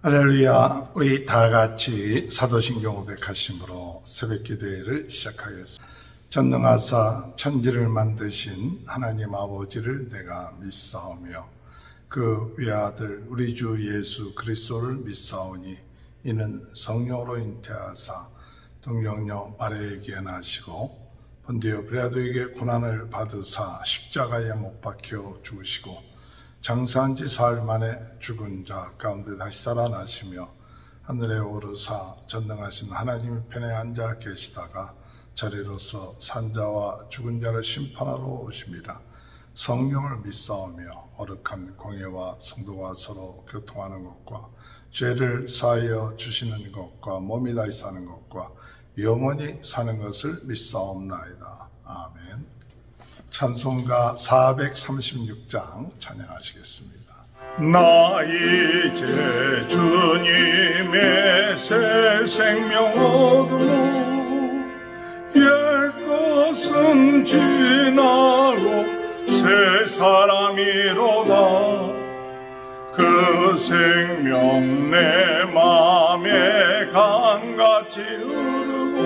할렐루야. 우리 다 같이 사도신경 500하심으로 새벽 기도회를 시작하겠습니다. 전능하사 천지를 만드신 하나님 아버지를 내가 믿사오며 그 외아들 우리 주 예수 그리스도를 믿사오니 이는 성령으로 잉태하사 동정녀 마리아에게 나시고 본디오 빌라도에게 고난을 받으사 십자가에 못 박혀 죽으시고 장사한 지 사흘 만에 죽은 자 가운데 다시 살아나시며 하늘에 오르사 전능하신 하나님의 편에 앉아 계시다가 저리로서 산자와 죽은 자를 심판하러 오십니다. 성령을 믿사오며 거룩한 공예와 성도와 서로 교통하는 것과 죄를 사하여 주시는 것과 몸이 다시 사는 것과 영원히 사는 것을 믿사옵나이다. 아멘. 찬송가 436장 찬양하시겠습니다. 나 이제 주님의 새 생명 얻으며 옛 것은 지나고 새 사람이로다. 그 생명 내 맘에 강같이 흐르고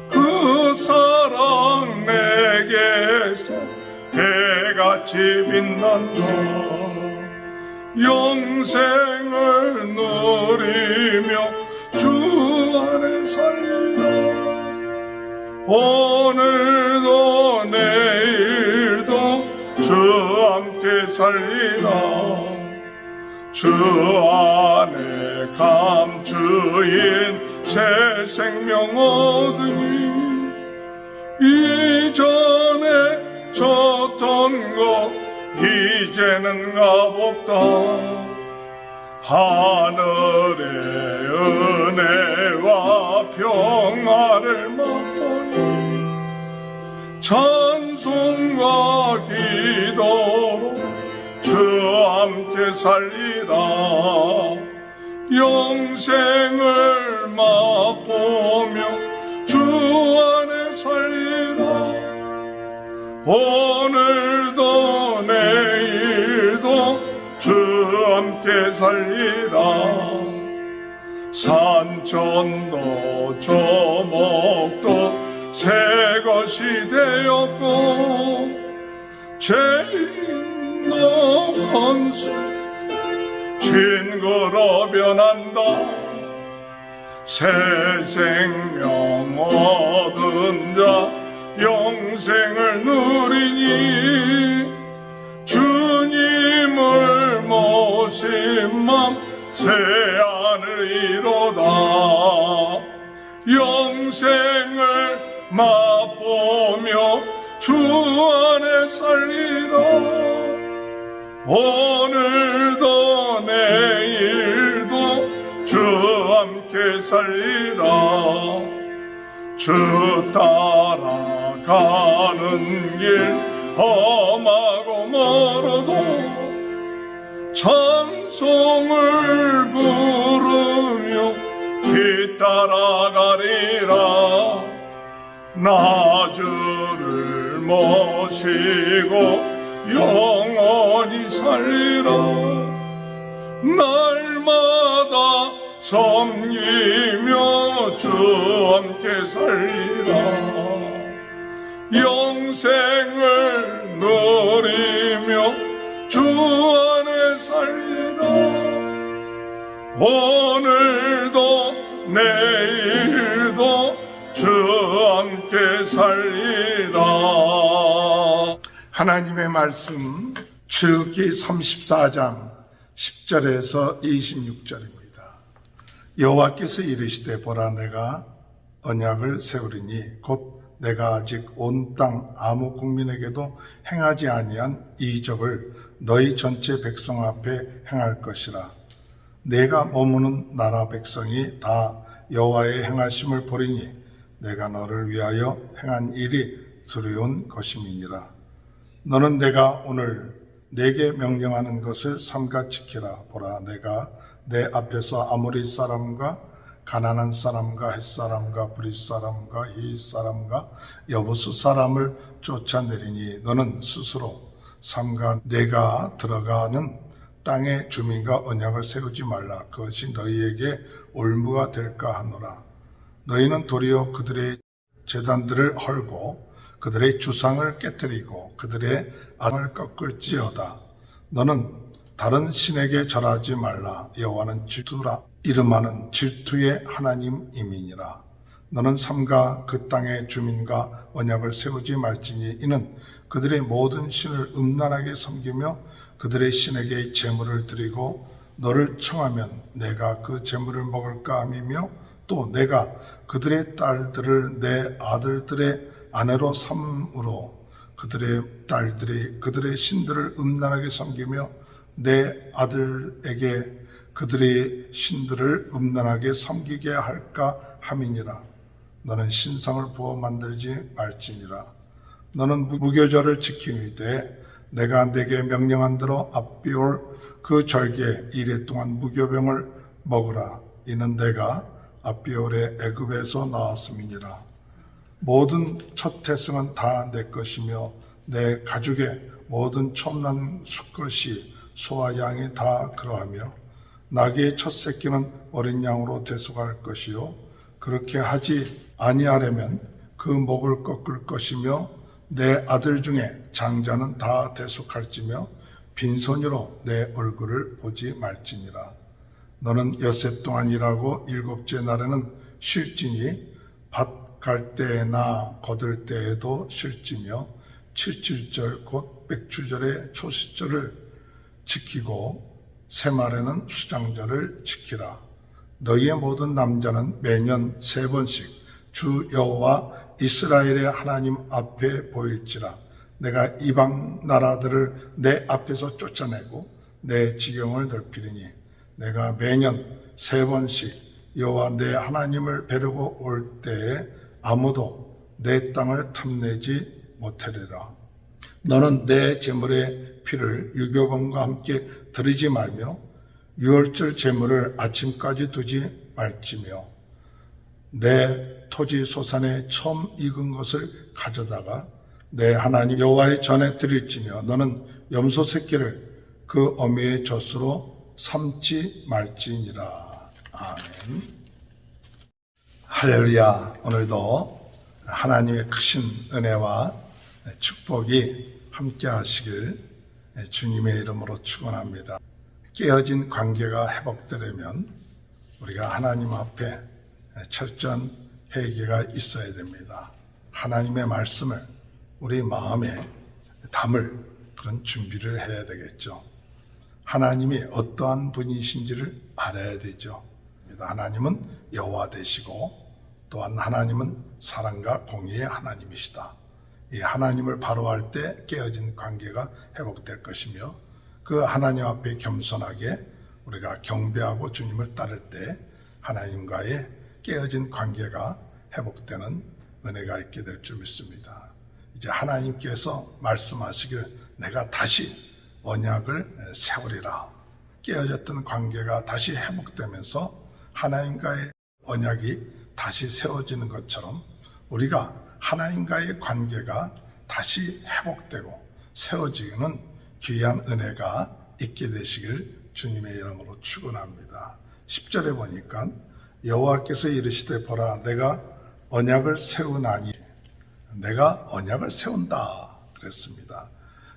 그 사랑 내게서 해같이 빛난다. 영생을 누리며 주 안에 살리라. 오늘도 내일도 주 함께 살리라. 주 안에 감추인 새 생명 얻으니 이전에 줬던 것 이제는 값없다. 하늘의 은혜와 평화를 맛보니 찬송과 기도로 주 함께 살리라. 영생을 맛보며 주 안에 살리라. 오늘도 내일도 주 함께 살리라. 산천도 조목도 새 것이 되었고 죄인 원수 친구로 변한다. 새 생명 얻은 자 영생을 누리니 주님을 모신 맘 새하늘 이로다. 영생을 맛보며 주 안에 살리라. 오늘도 내일도 주 함께 살리라. 주 따라가는 길 험하고 멀어도 찬송을 부르며 뒤따라가리라. 나 주를 모시고 영원히 살리라. 날마다 섬기며 주 함께 살리라. 영생을 누리며 주 안에 살리라. 오늘도 내일도 주 함께 살리라. 하나님의 말씀 출애굽기 34장 10절에서 26절입니다. 여호와께서 이르시되 보라 내가 언약을 세우리니 곧 내가 아직 온 땅 아무 국민에게도 행하지 아니한 이적을 너희 전체 백성 앞에 행할 것이라. 내가 머무는 나라 백성이 다 여호와의 행하심을 보리니 내가 너를 위하여 행한 일이 두려운 것임이니라. 너는 내가 오늘 내게 명령하는 것을 삼가 지키라. 보라 내가 내 앞에서 아모리 사람과 가나안 사람과 헷 사람과 브릿 사람과 히윗 사람과 여부스 사람을 쫓아내리니 너는 스스로 삼가 내가 들어가는 땅의 주민과 언약을 세우지 말라. 그것이 너희에게 올무가 될까 하노라. 너희는 도리어 그들의 제단들을 헐고 그들의 주상을 깨뜨리고 그들의 악을 꺾을지어다. 너는 다른 신에게 절하지 말라. 여호와는 질투라. 이름하는 질투의 하나님이니라. 너는 삼가 그 땅의 주민과 언약을 세우지 말지니 이는 그들의 모든 신을 음란하게 섬기며 그들의 신에게 제물을 드리고 너를 청하면 내가 그 제물을 먹을까 함이며 또 내가 그들의 딸들을 내 아들들의 아내로 삼으로 그들의 딸들이 그들의 신들을 음란하게 섬기며 내 아들에게 그들의 신들을 음란하게 섬기게 할까 함이니라. 너는 신상을 부어 만들지 말지니라. 너는 무교절을 지키되 내가 내게 명령한 대로 압비올 그 절기에 이래 동안 무교병을 먹으라. 이는 내가 압비올의 애굽에서 나왔음이니라. 모든 첫 태생은 다 내 것이며 내 가죽의 모든 처음난 수컷이 소와 양이 다 그러하며 나귀의 첫 새끼는 어린 양으로 대속할 것이요 그렇게 하지 아니하려면 그 목을 꺾을 것이며 내 아들 중에 장자는 다 대속할지며 빈손으로 내 얼굴을 보지 말지니라. 너는 엿새 동안 일하고 일곱째 날에는 쉴지니 밭 갈 때나 거둘 때에도 쉴지며 칠칠절 곧 백출절의 초시절을 지키고 새말에는 수장절을 지키라. 너희의 모든 남자는 매년 3번씩 주 여호와 이스라엘의 하나님 앞에 보일지라. 내가 이방 나라들을 내 앞에서 쫓아내고 내 지경을 넓히리니 내가 매년 3번씩 여호와 내 하나님을 뵈려고 올 때에 아무도 내 땅을 탐내지 못하리라. 너는 내 제물의 피를 유교범과 함께 드리지 말며 유월절 제물을 아침까지 두지 말지며 내 토지 소산에 처음 익은 것을 가져다가 내 하나님 여호와의 전에 드릴지며 너는 염소 새끼를 그 어미의 젖으로 삼지 말지니라. 아멘. 할렐루야. 오늘도 하나님의 크신 은혜와 축복이 함께 하시길 주님의 이름으로 축원합니다. 깨어진 관계가 회복되려면 우리가 하나님 앞에 철저한 회개가 있어야 됩니다. 하나님의 말씀을 우리 마음에 담을 그런 준비를 해야 되겠죠. 하나님이 어떠한 분이신지를 알아야 되죠. 하나님은 여호와 되시고 또한 하나님은 사랑과 공의의 하나님이시다. 이 하나님을 바로할 때 깨어진 관계가 회복될 것이며 그 하나님 앞에 겸손하게 우리가 경배하고 주님을 따를 때 하나님과의 깨어진 관계가 회복되는 은혜가 있게 될 줄 믿습니다. 이제 하나님께서 말씀하시길 내가 다시 언약을 세우리라. 깨어졌던 관계가 다시 회복되면서 하나님과의 언약이 다시 세워지는 것처럼 우리가 하나님과의 관계가 다시 회복되고 세워지는 귀한 은혜가 있게 되시길 주님의 이름으로 축원합니다. 10절에 보니까 여호와께서 이르시되 보라 내가 언약을 세우나니 내가 언약을 세운다 그랬습니다.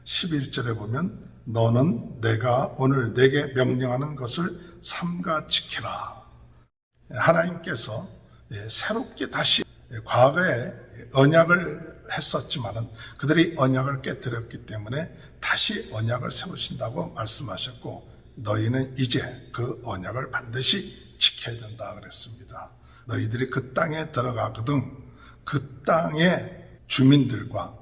11절에 보면 너는 내가 오늘 내게 명령하는 것을 삼가 지키라. 하나님께서 새롭게 다시 과거에 언약을 했었지만은 그들이 언약을 깨뜨렸기 때문에 다시 언약을 세우신다고 말씀하셨고 너희는 이제 그 언약을 반드시 지켜야 된다 그랬습니다. 너희들이 그 땅에 들어가거든 그 땅의 주민들과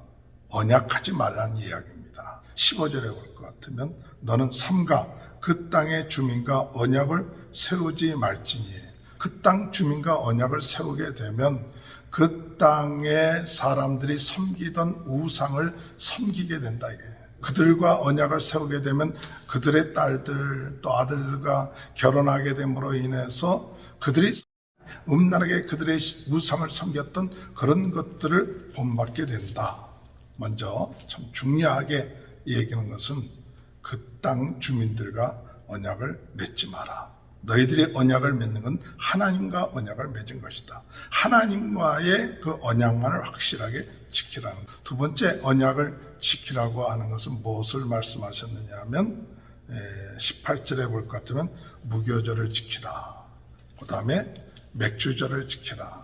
언약하지 말라는 이야기입니다. 15절에 볼 것 같으면 너는 삼가 그 땅의 주민과 언약을 세우지 말지니 그 땅 주민과 언약을 세우게 되면 그 땅의 사람들이 섬기던 우상을 섬기게 된다. 그들과 언약을 세우게 되면 그들의 딸들 또 아들들과 결혼하게 됨으로 인해서 그들이 음란하게 그들의 우상을 섬겼던 그런 것들을 본받게 된다. 먼저 참 중요하게 얘기하는 것은 그 땅 주민들과 언약을 맺지 마라. 너희들이 언약을 맺는 건 하나님과 언약을 맺은 것이다. 하나님과의 그 언약만을 확실하게 지키라는 것. 두 번째 언약을 지키라고 하는 것은 무엇을 말씀하셨느냐 하면 18절에 볼 것 같으면 무교절을 지키라. 그 다음에 맥주절을 지키라.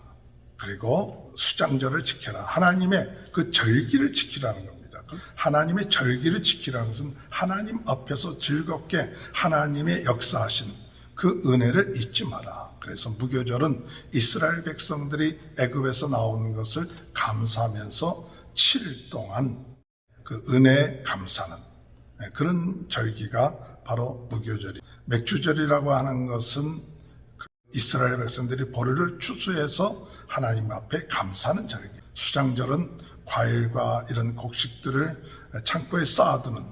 그리고 수장절을 지켜라. 하나님의 그 절기를 지키라는 겁니다. 하나님의 절기를 지키라는 것은 하나님 앞에서 즐겁게 하나님의 역사하신 그 은혜를 잊지 마라. 그래서 무교절은 이스라엘 백성들이 애굽에서 나오는 것을 감사하면서 7일 동안 그 은혜에 감사하는 그런 절기가 바로 무교절이. 맥주절이라고 하는 것은 이스라엘 백성들이 보리를 추수해서 하나님 앞에 감사하는 절기. 수장절은 과일과 이런 곡식들을 창고에 쌓아두는,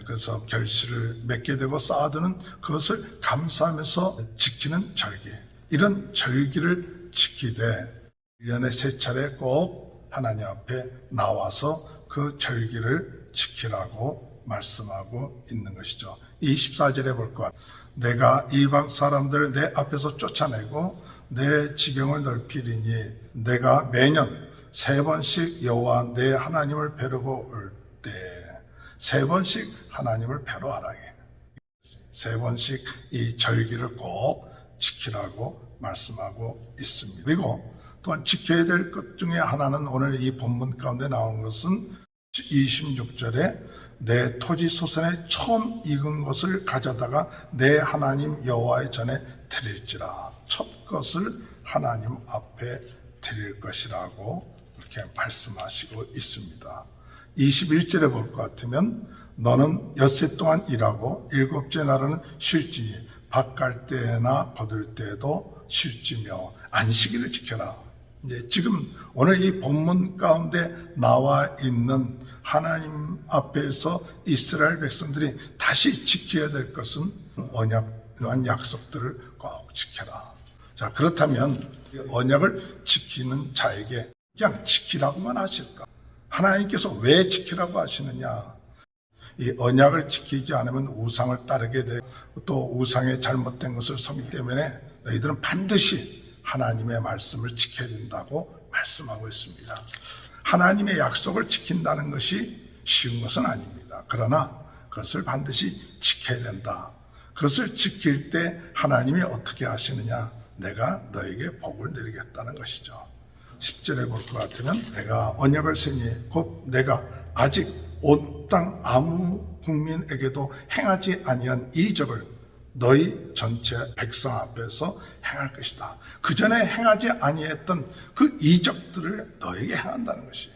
그래서 결실을 맺게 되고 쌓아두는 그것을 감사하면서 지키는 절기. 이런 절기를 지키되 1년에 3차례 꼭 하나님 앞에 나와서 그 절기를 지키라고 말씀하고 있는 것이죠. 24절에 볼 것 같아요. 내가 이방 사람들을 내 앞에서 쫓아내고 내 지경을 넓히리니 내가 매년 3번씩 여호와 내 하나님을 뵈려고 올 때 3번씩 하나님을 뵈러 하라게 3번씩 이 절기를 꼭 지키라고 말씀하고 있습니다. 그리고 또한 지켜야 될 것 중에 하나는 오늘 이 본문 가운데 나온 것은 26절에 내 토지 소산에 처음 익은 것을 가져다가 내 하나님 여호와의 전에 드릴지라. 첫 것을 하나님 앞에 드릴 것이라고 이렇게 말씀하시고 있습니다. 21절에 볼 것 같으면 너는 엿새 동안 일하고 7째 날은 쉴지니 밭 갈 때나 거둘 때도 쉴지며 안식일을 지켜라. 이제 지금 오늘 이 본문 가운데 나와 있는 하나님 앞에서 이스라엘 백성들이 다시 지켜야 될 것은 언약한 약속들을 꼭 지켜라. 자, 그렇다면 언약을 지키는 자에게 그냥 지키라고만 하실까? 하나님께서 왜 지키라고 하시느냐? 이 언약을 지키지 않으면 우상을 따르게 되고 또 우상의 잘못된 것을 섬기기 때문에 너희들은 반드시 하나님의 말씀을 지켜야 된다고 말씀하고 있습니다. 하나님의 약속을 지킨다는 것이 쉬운 것은 아닙니다. 그러나 그것을 반드시 지켜야 된다. 그것을 지킬 때 하나님이 어떻게 하시느냐? 내가 너에게 복을 내리겠다는 것이죠. 10절에 볼 것 같으면 내가 언약을 세니 곧 내가 아직 온 땅 아무 국민에게도 행하지 아니한 이적을 너희 전체 백성 앞에서 행할 것이다. 그 전에 행하지 아니했던 그 이적들을 너에게 행한다는 것이.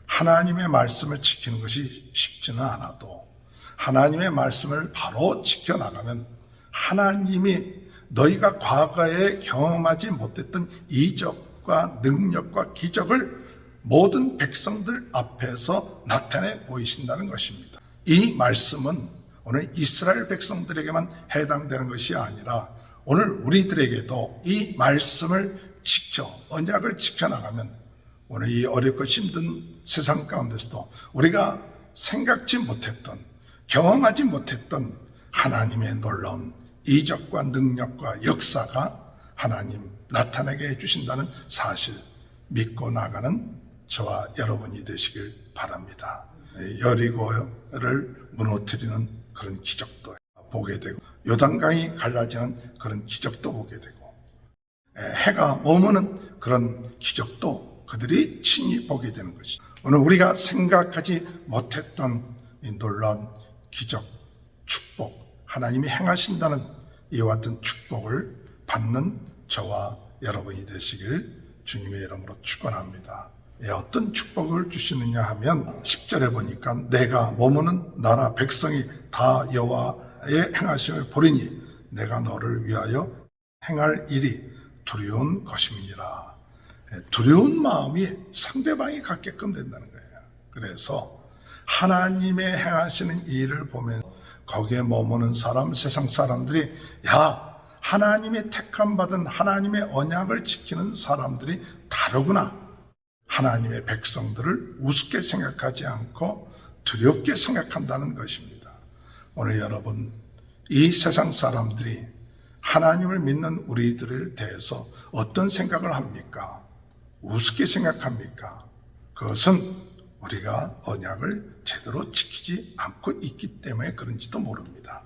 하나님의 말씀을 지키는 것이 쉽지는 않아도 하나님의 말씀을 바로 지켜나가면 하나님이 너희가 과거에 경험하지 못했던 이적과 능력과 기적을 모든 백성들 앞에서 나타내 보이신다는 것입니다. 이 말씀은 오늘 이스라엘 백성들에게만 해당되는 것이 아니라 오늘 우리들에게도 이 말씀을 지켜 언약을 지켜나가면 오늘 이 어렵고 힘든 세상 가운데서도 우리가 생각지 못했던 경험하지 못했던 하나님의 놀라운 이적과 능력과 역사가 하나님 나타나게 해주신다는 사실 믿고 나가는 저와 여러분이 되시길 바랍니다. 여리고를 무너뜨리는 그런 기적도 보게 되고 요단강이 갈라지는 그런 기적도 보게 되고 해가 머무는 그런 기적도 그들이 친히 보게 되는 것이죠. 오늘 우리가 생각하지 못했던 이 놀라운 기적, 축복, 하나님이 행하신다는 이와 같은 축복을 받는 저와 여러분이 되시길 주님의 이름으로 축원합니다. 어떤 축복을 주시느냐 하면 10절에 보니까 내가 머무는 나라 백성이 다 여호와의 행하심을 보리니 내가 너를 위하여 행할 일이 두려운 것임이니라. 두려운 마음이 상대방이 갖게끔 된다는 거예요. 그래서 하나님의 행하시는 일을 보면 거기에 머무는 사람, 세상 사람들이 야, 하나님의 택함 받은 하나님의 언약을 지키는 사람들이 다르구나. 하나님의 백성들을 우습게 생각하지 않고 두렵게 생각한다는 것입니다. 오늘 여러분, 이 세상 사람들이 하나님을 믿는 우리들에 대해서 어떤 생각을 합니까? 우습게 생각합니까? 그것은 우리가 언약을 제대로 지키지 않고 있기 때문에 그런지도 모릅니다.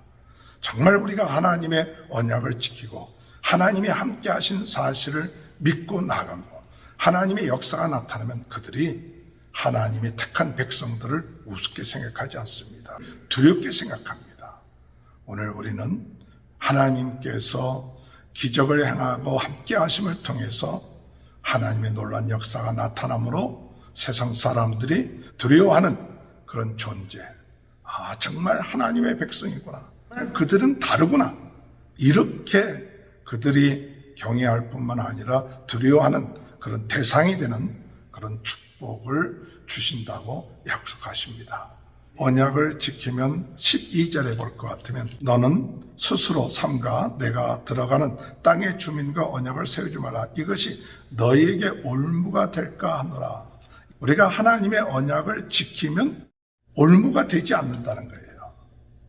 정말 우리가 하나님의 언약을 지키고 하나님이 함께 하신 사실을 믿고 나가고 하나님의 역사가 나타나면 그들이 하나님의 택한 백성들을 우습게 생각하지 않습니다. 두렵게 생각합니다. 오늘 우리는 하나님께서 기적을 행하고 함께 하심을 통해서 하나님의 놀라운 역사가 나타나므로 세상 사람들이 두려워하는 그런 존재. 정말 하나님의 백성이구나. 그들은 다르구나. 이렇게 그들이 경외할 뿐만 아니라 두려워하는 그런 대상이 되는 그런 축복을 주신다고 약속하십니다. 언약을 지키면 12절에 볼 것 같으면 너는 스스로 삼가 내가 들어가는 땅의 주민과 언약을 세우지 마라. 이것이 너희에게 올무가 될까 하노라. 우리가 하나님의 언약을 지키면 올무가 되지 않는다는 거예요.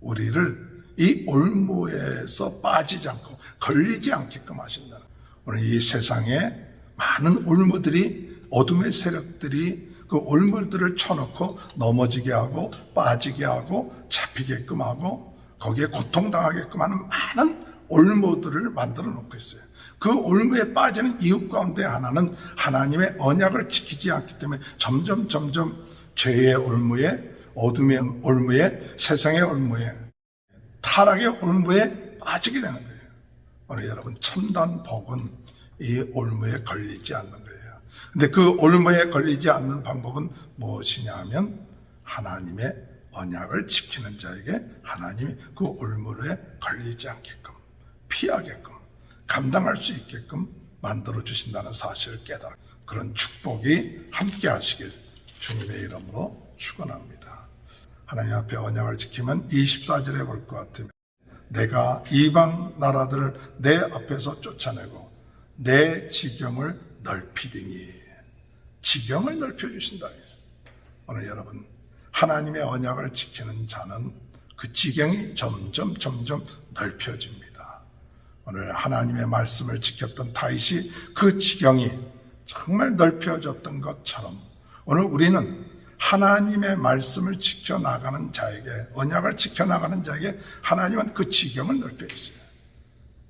우리를 이 올무에서 빠지지 않고 걸리지 않게끔 하신다는 거예요. 오늘 이 세상에 많은 올무들이, 어둠의 세력들이 그 올무들을 쳐놓고 넘어지게 하고 빠지게 하고 잡히게끔 하고 거기에 고통당하게끔 하는 많은 올무들을 만들어 놓고 있어요. 그 올무에 빠지는 이유 가운데 하나는 하나님의 언약을 지키지 않기 때문에 점점 죄의 올무에, 어둠의 올무에, 세상의 올무에, 타락의 올무에 빠지게 되는 거예요. 오늘 여러분, 참단 복은 이 올무에 걸리지 않는 거예요. 근데 그 올무에 걸리지 않는 방법은 무엇이냐 하면 하나님의 언약을 지키는 자에게 하나님이 그 올무에 걸리지 않게끔, 피하게끔, 감당할 수 있게끔 만들어 주신다는 사실을 깨달아 그런 축복이 함께 하시길 주님의 이름으로 축원합니다. 하나님 앞에 언약을 지키면 24절에 볼 것 같으면 내가 이방 나라들을 내 앞에서 쫓아내고 내 지경을 넓히리니. 지경을 넓혀주신다. 오늘 여러분, 하나님의 언약을 지키는 자는 그 지경이 점점 넓혀집니다. 오늘 하나님의 말씀을 지켰던 다윗이 그 지경이 정말 넓혀졌던 것처럼 오늘 우리는 하나님의 말씀을 지켜나가는 자에게, 언약을 지켜나가는 자에게 하나님은 그 지경을 넓혀주세요.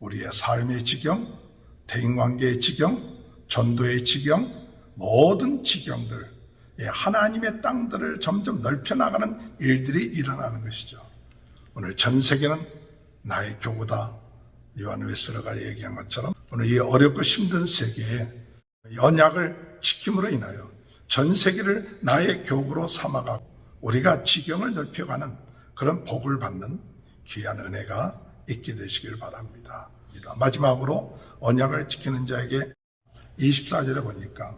우리의 삶의 지경, 대인관계의 지경, 전도의 지경, 모든 지경들, 하나님의 땅들을 점점 넓혀나가는 일들이 일어나는 것이죠. 오늘 전 세계는 나의 교구다. 요한 웨슬러가 얘기한 것처럼 오늘 이 어렵고 힘든 세계에 언약을 지킴으로 인하여 전 세계를 나의 교구로 삼아가고 우리가 지경을 넓혀가는 그런 복을 받는 귀한 은혜가 있게 되시길 바랍니다. 마지막으로 언약을 지키는 자에게 24절에 보니까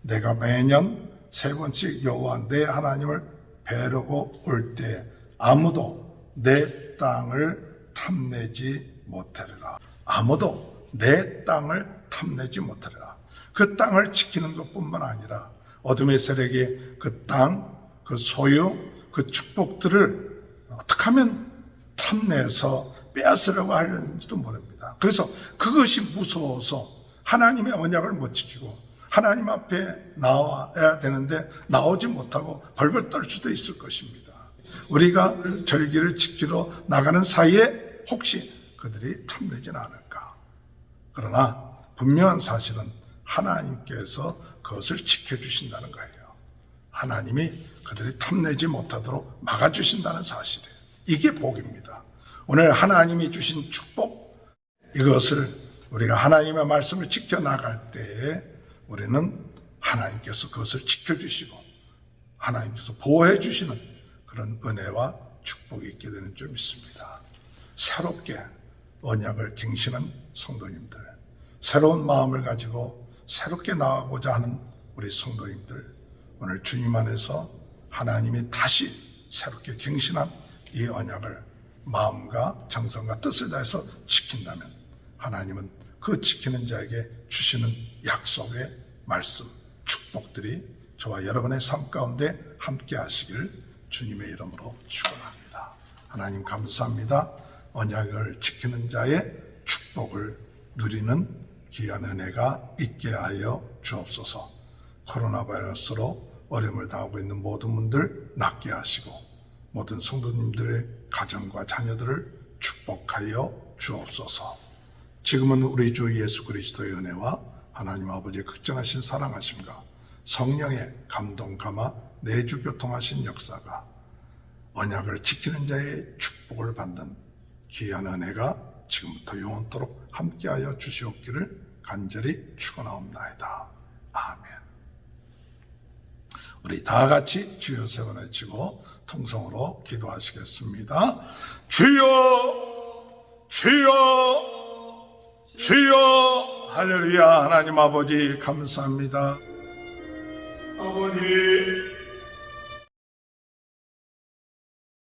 내가 매년 세 번씩 여호와 내 하나님을 뵈려고 올 때 아무도 내 땅을 탐내지 못하리라. 아무도 내 땅을 탐내지 못하리라. 그 땅을 지키는 것뿐만 아니라 어둠의 세력이 그 땅, 그 소유, 그 축복들을 어떻게 하면 탐내서 빼앗으려고 하려는지도 모릅니다. 그래서 그것이 무서워서 하나님의 언약을 못 지키고 하나님 앞에 나와야 되는데 나오지 못하고 벌벌 떨 수도 있을 것입니다. 우리가 절기를 지키러 나가는 사이에 혹시 그들이 탐내지는 않을까. 그러나 분명한 사실은 하나님께서 그것을 지켜주신다는 거예요. 하나님이 그들이 탐내지 못하도록 막아주신다는 사실이에요. 이게 복입니다. 오늘 하나님이 주신 축복, 이것을 우리가 하나님의 말씀을 지켜나갈 때에 우리는 하나님께서 그것을 지켜주시고 하나님께서 보호해 주시는 그런 은혜와 축복이 있게 되는 줄 믿습니다. 새롭게 언약을 갱신한 성도님들, 새로운 마음을 가지고 새롭게 나아가고자 하는 우리 성도님들, 오늘 주님 안에서 하나님이 다시 새롭게 갱신한 이 언약을 마음과 정성과 뜻을 다해서 지킨다면 하나님은 그 지키는 자에게 주시는 약속의 말씀, 축복들이 저와 여러분의 삶 가운데 함께 하시길 주님의 이름으로 축원합니다. 하나님 감사합니다. 언약을 지키는 자의 축복을 누리는 귀한 은혜가 있게 하여 주옵소서. 코로나 바이러스로 어려움을 당하고 있는 모든 분들 낫게 하시고 모든 성도님들의 가정과 자녀들을 축복하여 주옵소서. 지금은 우리 주 예수 그리스도의 은혜와 하나님 아버지의 극전하신 사랑하심과 성령의 감동 감화 내주 교통하신 역사가 언약을 지키는 자의 축복을 받는 귀한 은혜가 지금부터 영원토록 함께하여 주시옵기를 간절히 축원하옵나이다. 아멘. 우리 다 같이 주여 세 번 외치고 통성으로 기도하시겠습니다. 주여, 주여, 주여. 할렐루야. 하나님 아버지 감사합니다. 아버지